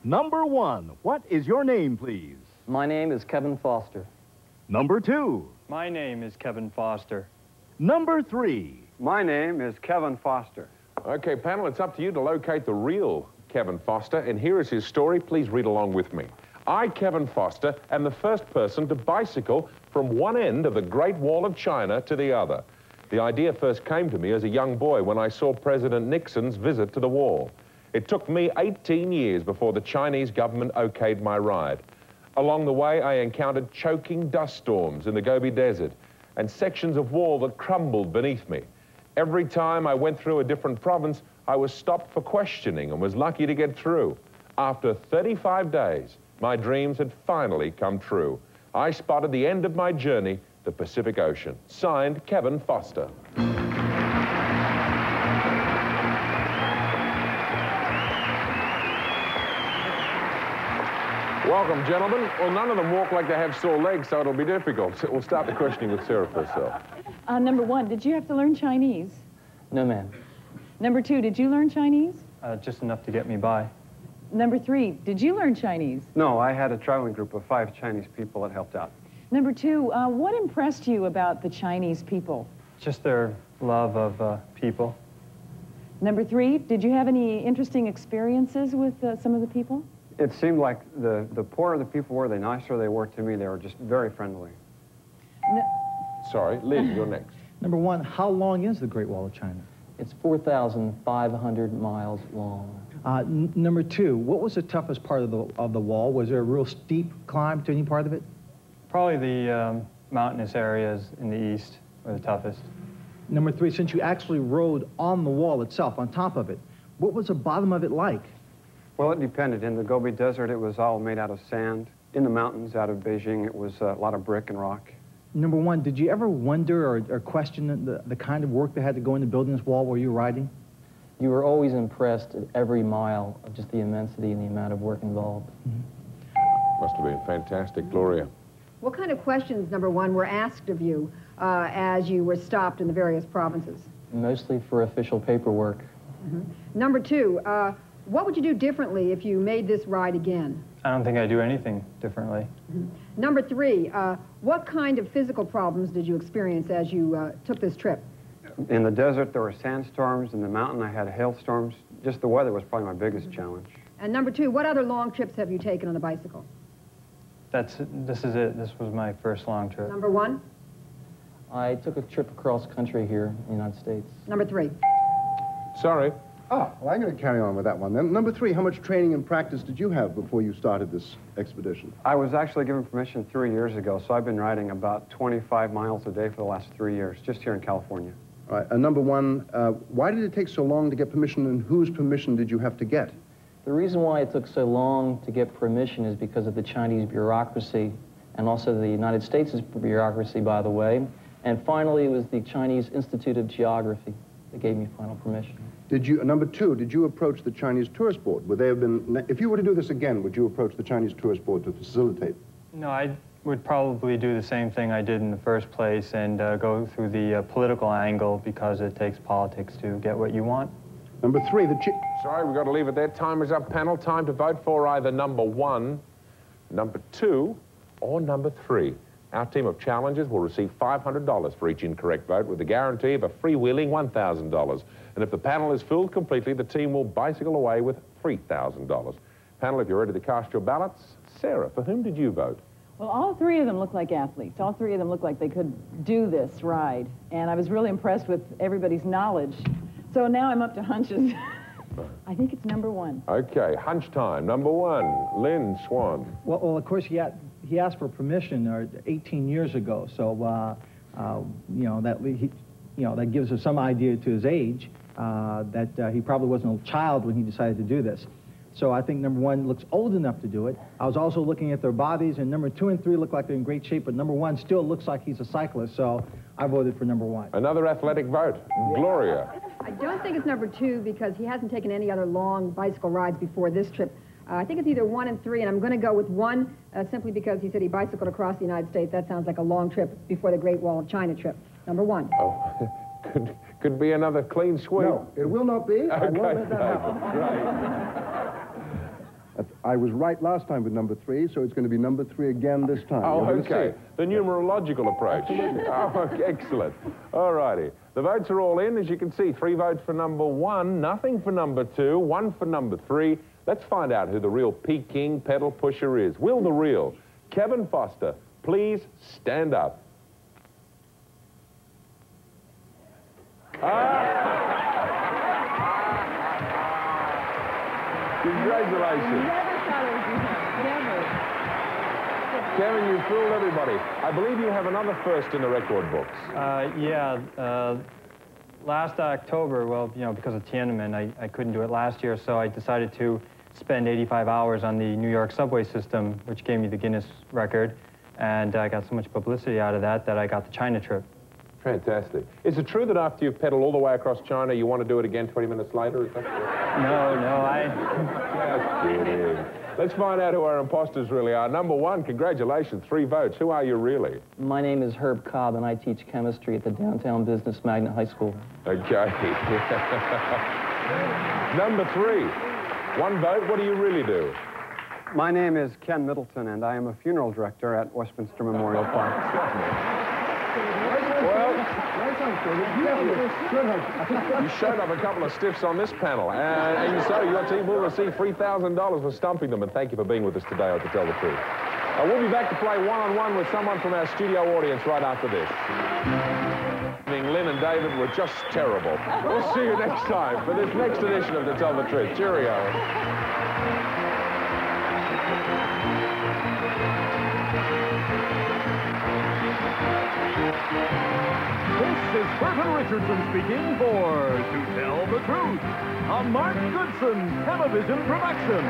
Number 1, what is your name, please? My name is Kevin Foster. Number 2. My name is Kevin Foster. Number 3. My name is Kevin Foster. Okay, panel, it's up to you to locate the real Kevin Foster, and here is his story. Please read along with me. I, Kevin Foster, am the first person to bicycle from one end of the Great Wall of China to the other. The idea first came to me as a young boy when I saw President Nixon's visit to the wall. It took me 18 years before the Chinese government okayed my ride. Along the way, I encountered choking dust storms in the Gobi Desert and sections of wall that crumbled beneath me. Every time I went through a different province, I was stopped for questioning and was lucky to get through. After 35 days, my dreams had finally come true. I spotted the end of my journey, the Pacific Ocean. Signed, Kevin Foster. Welcome, gentlemen. Well, none of them walk like they have sore legs, so it'll be difficult. So we'll start the questioning with Sarah first. Number 1, did you have to learn Chinese? No, ma'am. Number 2, did you learn Chinese? Just enough to get me by. Number 3, did you learn Chinese? No, I had a traveling group of 5 Chinese people that helped out. Number 2, what impressed you about the Chinese people? Just their love of people. Number 3, did you have any interesting experiences with some of the people? It seemed like the poorer the people were, the nicer they were to me. They were just very friendly. Sorry, Lynn, you're next. Number 1, how long is the Great Wall of China? It's 4,500 miles long. Number 2, what was the toughest part of the wall? Was there a real steep climb to any part of it? Probably the mountainous areas in the east were the toughest. Number 3, since you actually rode on the wall itself, on top of it, what was the bottom of it like? Well, it depended. In the Gobi Desert, it was all made out of sand. In the mountains out of Beijing, it was a lot of brick and rock. Number 1, did you ever wonder or question the kind of work that had to go into building this wall while you were riding? You were always impressed at every mile of just the immensity and the amount of work involved. Must have been fantastic. Gloria. What kind of questions, number 1, were asked of you as you were stopped in the various provinces? Mostly for official paperwork. Number 2, what would you do differently if you made this ride again? I don't think I do anything differently. Number 3, what kind of physical problems did you experience as you took this trip? In the desert, there were sandstorms. In the mountain, I had hailstorms. Just the weather was probably my biggest challenge. And number 2, what other long trips have you taken on the bicycle? This is it. This was my first long trip. Number 1? I took a trip across country here in the United States. Number 3? Sorry. Ah, well, I'm going to carry on with that one then. Number 3, how much training and practice did you have before you started this expedition? I was actually given permission 3 years ago, so I've been riding about 25 miles a day for the last 3 years, just here in California. All right, number 1, why did it take so long to get permission, and whose permission did you have to get? The reason why it took so long to get permission is because of the Chinese bureaucracy and also the United States' bureaucracy, by the way. And finally, it was the Chinese Institute of Geography that gave me final permission. Did you, number 2, did you approach the Chinese Tourist Board? Would they have been, if you were to do this again, would you approach the Chinese Tourist Board to facilitate? No, I would probably do the same thing I did in the first place and go through the political angle because it takes politics to get what you want. Number 3, Sorry, we've got to leave it there. Time is up, panel. Time to vote for either number 1, number 2, or number 3. Our team of challengers will receive $500 for each incorrect vote with the guarantee of a freewheeling $1,000. And if the panel is fooled completely, the team will bicycle away with $3,000. Panel, if you're ready to cast your ballots, Sarah, for whom did you vote? Well, all 3 of them look like athletes. All 3 of them look like they could do this ride. And I was really impressed with everybody's knowledge. So now I'm up to hunches. I think it's number 1. Okay, hunch time. Number 1, Lynn Swan. Well, of course, he asked for permission 18 years ago, so that gives us some idea to his age that he probably wasn't a child when he decided to do this. So I think number 1 looks old enough to do it. I was also looking at their bodies, and number 2 and 3 look like they're in great shape, but number 1 still looks like he's a cyclist, so I voted for number 1. Another athletic vote. Gloria. I don't think it's number 2 because he hasn't taken any other long bicycle rides before this trip. I think it's either 1 and 3, and I'm going to go with 1 simply because he said he bicycled across the United States. That sounds like a long trip before the Great Wall of China trip. Number 1. Oh, could be another clean sweep. No, it will not be. Okay, I won't let that happen. right. I was right last time with number 3, so it's going to be number 3 again this time. Oh, You're gonna okay. see. The numerological approach. Oh, okay, excellent. All righty. The votes are all in. As you can see, 3 votes for number 1, nothing for number 2, 1 for number 3. Let's find out who the real Peking pedal pusher is. Will the real Kevin Foster please stand up? Congratulations. Never thought it would be him. Never. Kevin, you fooled everybody. I believe you have another first in the record books. Last October, well, you know, because of Tiananmen, I couldn't do it last year, so I decided to spend 85 hours on the New York subway system, which gave me the Guinness record, and I got so much publicity out of that that I got the China trip. Fantastic. Is it true that after you've pedaled all the way across China, you want to do it again 20 minutes later? Is that true? No, Just kidding. Let's find out who our imposters really are. Number 1, congratulations, 3 votes. Who are you really? My name is Herb Cobb, and I teach chemistry at the Downtown Business Magnet High School. Okay. Number 3, 1 vote. What do you really do? My name is Ken Middleton, and I am a funeral director at Westminster Memorial Park. Well, you showed up a couple of stiffs on this panel, and so your team will receive $3,000 for stumping them, and thank you for being with us today on To Tell the Truth. We'll be back to play one-on-one with someone from our studio audience right after this. Lynn and David were just terrible. We'll see you next time for this next edition of To Tell the Truth. Cheerio. This is Burton Richardson speaking for To Tell the Truth, a Mark Goodson television production.